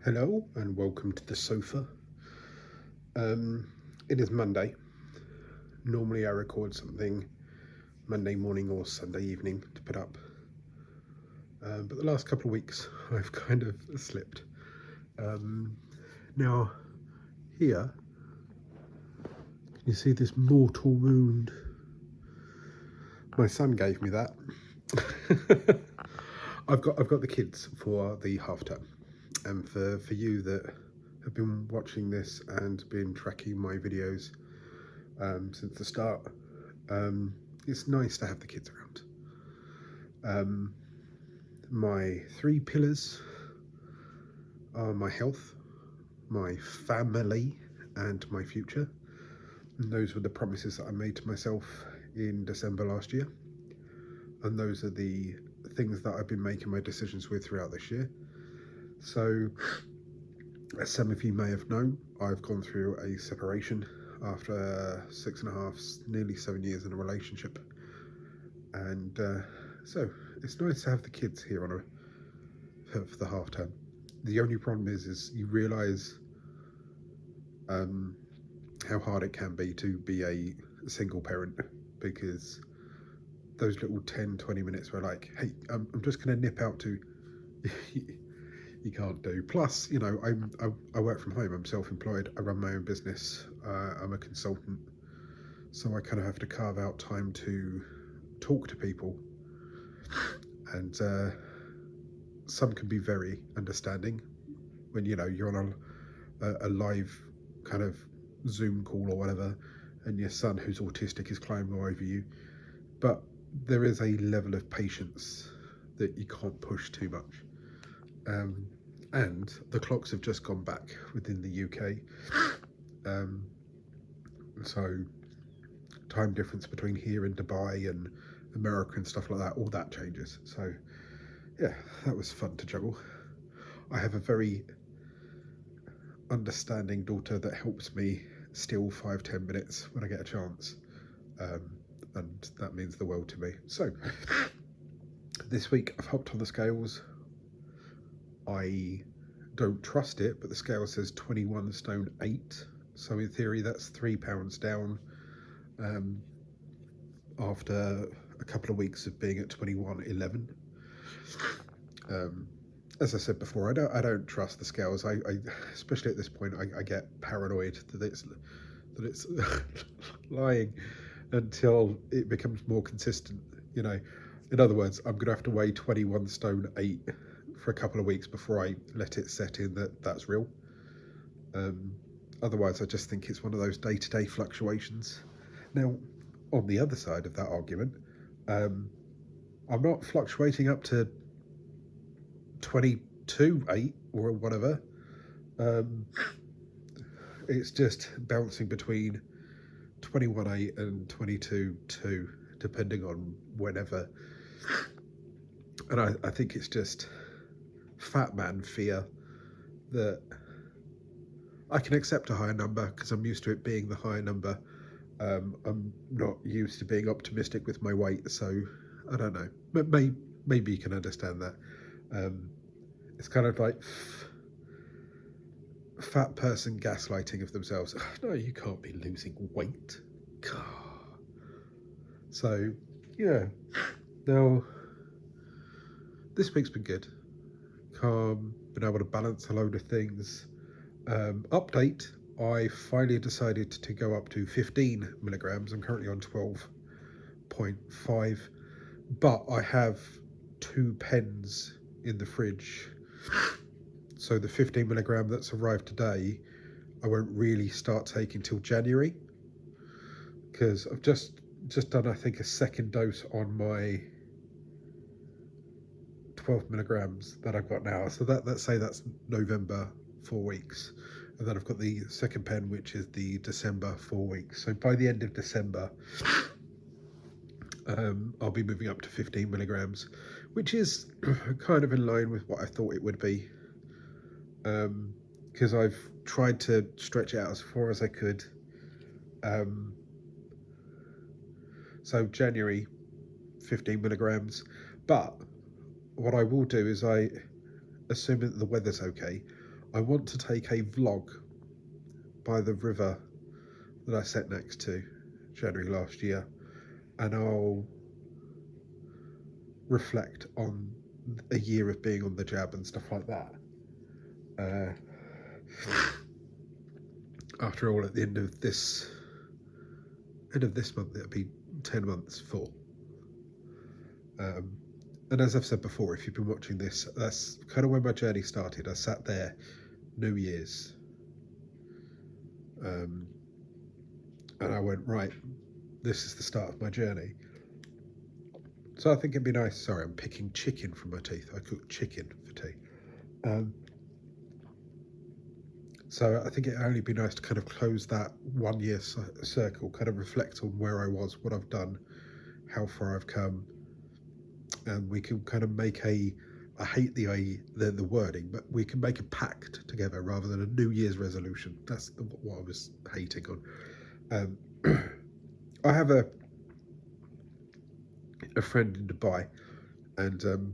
Hello and welcome to the sofa. It is Monday. Normally I record something Monday morning or Sunday evening to put up. But the last couple of weeks I've kind of slipped. Now here, you see this mortal wound? My son gave me that. I've got the kids for the half term. And for you that have been watching this and been tracking my videos since the start, it's nice to have the kids around. My three pillars are my health, my family, and my future. And those were the promises that I made to myself in December last year. And those are the things that I've been making my decisions with throughout this year. So, as some of you may have known, I've gone through a separation after 6.5, nearly 7 years in a relationship. And so it's nice to have the kids here for the half term. The only problem is you realise how hard it can be to be a single parent, because those little 10-20 minutes where like, hey, I'm just going to nip out to you can't do. Plus, you know, I work from home. I'm self-employed. I run my own business. I'm a consultant, so I kind of have to carve out time to talk to people, and some can be very understanding when you're on a live kind of Zoom call or whatever, and your son who's autistic is climbing all over you. But there is a level of patience that you can't push too much. And the clocks have just gone back within the UK. So time difference between here and Dubai and America and stuff like that, all that changes. So yeah, that was fun to juggle. I have a very understanding daughter that helps me steal 5-10 minutes when I get a chance. And that means the world to me. So this week I've hopped on the scales. I don't trust it, but the scale says 21 stone 8. So in theory, that's £3 down after a couple of weeks of being at 21.11. As I said before, I don't trust the scales. I especially at this point, I get paranoid that it's lying until it becomes more consistent. You know, in other words, I'm going to have to weigh 21 stone 8 for a couple of weeks before I let it set in that that's real. Otherwise, I just think it's one of those day-to-day fluctuations. Now, on the other side of that argument, I'm not fluctuating up to 22.8 or whatever. It's just bouncing between 21.8 and 22.2, depending on whenever. And I think it's just fat man fear that I can accept a higher number because I'm used to it being the higher number. I'm not used to being optimistic with my weight, so I don't know. But maybe you can understand that. It's kind of like fat person gaslighting of themselves. No, you can't be losing weight. So, yeah. Now, this week's been good. Calm, been able to balance a load of things. Update, I finally decided to go up to 15 milligrams. I'm currently on 12.5, but I have 2 pens in the fridge. So the 15 milligram that's arrived today, I won't really start taking till January, because I've just done, I think, a second dose on my 12 milligrams that I've got now. So let's say that's November, 4 weeks. And then I've got the second pen, which is the December, 4 weeks. So by the end of December, I'll be moving up to 15 milligrams, which is kind of in line with what I thought it would be. Because I've tried to stretch it out as far as I could. So January, 15 milligrams. But what I will do is, assuming that the weather's okay, I want to take a vlog by the river that I sat next to January last year, and I'll reflect on a year of being on the jab and stuff like that. After all, at the end of this month, it'll be 10 months full. And as I've said before, if you've been watching this, that's kind of where my journey started. I sat there, New Year's, and I went, right, this is the start of my journey. So I think it'd be nice. Sorry, I'm picking chicken from my teeth. I cooked chicken for tea. So I think it'd only be nice to kind of close that 1 year circle, kind of reflect on where I was, what I've done, how far I've come, and we can kind of make I hate the wording, but we can make a pact together rather than a New Year's resolution. That's what I was hating on. I have a friend in Dubai, and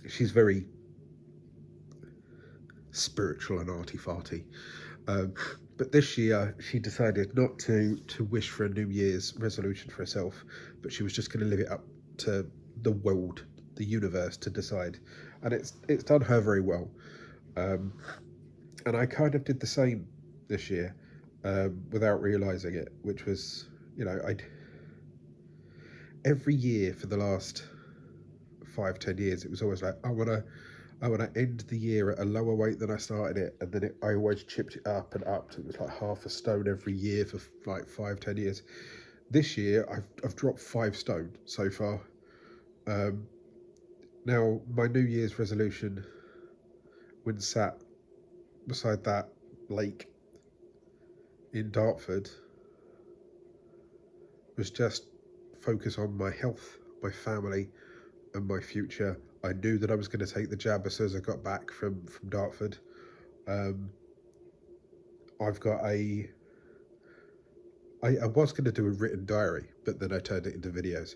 she's very spiritual and arty-farty. But this year she decided not to wish for a New Year's resolution for herself, but she was just going to live it up to the world, the universe, to decide, and it's done her very well. And I kind of did the same this year, without realizing it, which was, every year for the last 5-10 years, it was always like, I want to end the year at a lower weight than I started it, and then I always chipped it up and up. It was like half a stone every year for like 5-10 years. This year I've dropped 5 stone so far. Now my New Year's resolution, when sat beside that lake in Dartford, was just focus on my health, my family, and my future. I knew that I was going to take the jab as soon as I got back from Dartford. I've got I was going to do a written diary, but then I turned it into videos.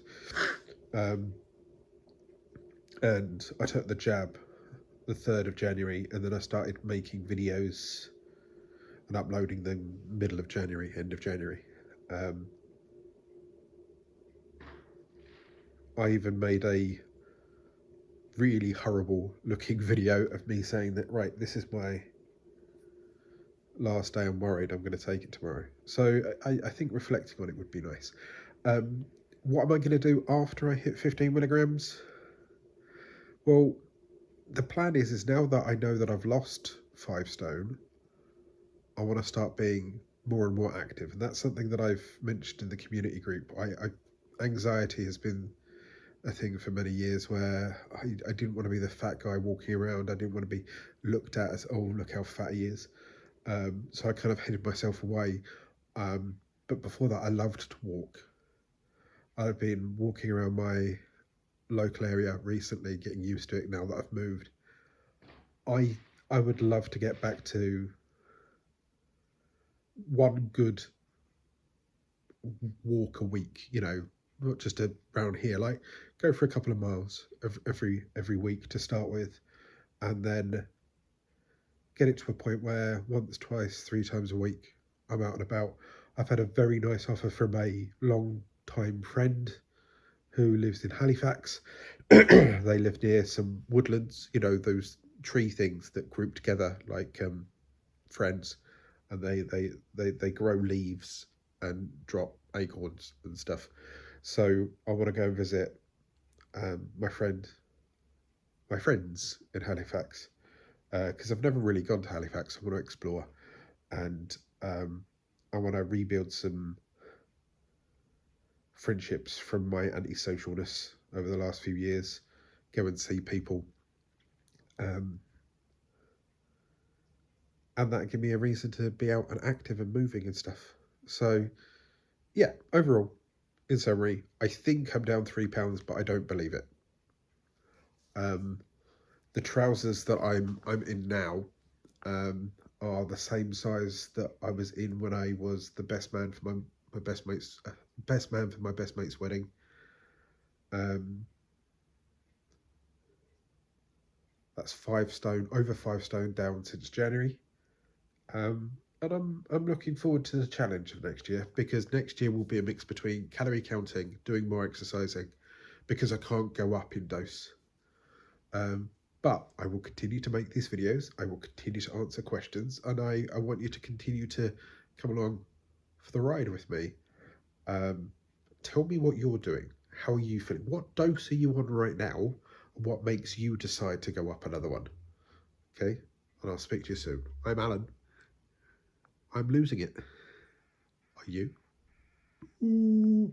And I took the jab the 3rd of January, and then I started making videos and uploading them middle of January, end of January. I even made a really horrible looking video of me saying that, right, this is my last day, I'm worried, I'm going to take it tomorrow. So I think reflecting on it would be nice. What am I going to do after I hit 15 milligrams? Well, the plan is now that I know that I've lost 5 stone, I want to start being more and more active. And that's something that I've mentioned in the community group. Anxiety has been a thing for many years, where I didn't want to be the fat guy walking around. I didn't want to be looked at as, oh, look how fat he is. So I kind of headed myself away. But before that, I loved to walk. I've been walking around my local area recently, getting used to it now that I've moved. I would love to get back to one good walk a week, not just around here, like go for a couple of miles every week to start with, and then get it to a point where once, twice, 3 times a week I'm out and about. I've had a very nice offer from a long time friend who lives in Halifax. They live near some woodlands, those tree things that group together like friends, and they grow leaves and drop acorns and stuff. So I want to go and visit my friends in Halifax, because I've never really gone to Halifax. I want to explore, and I want to rebuild some friendships from my antisocialness over the last few years, go and see people, and that give me a reason to be out and active and moving and stuff. So yeah, overall, in summary, I think I'm down 3 pounds, but I don't believe it. The trousers that I'm in now are the same size that I was in when I was the best man for my best mate's wedding. That's 5 stone, over 5 stone down since January. And I'm looking forward to the challenge of next year, because next year will be a mix between calorie counting, doing more exercising, because I can't go up in dose. But I will continue to make these videos. I will continue to answer questions, and I want you to continue to come along for the ride with me. Tell me what you're doing. How are you feeling? What dose are you on right now? What makes you decide to go up another one? Okay, and I'll speak to you soon. I'm Alan. I'm losing it. Are you? Ooh.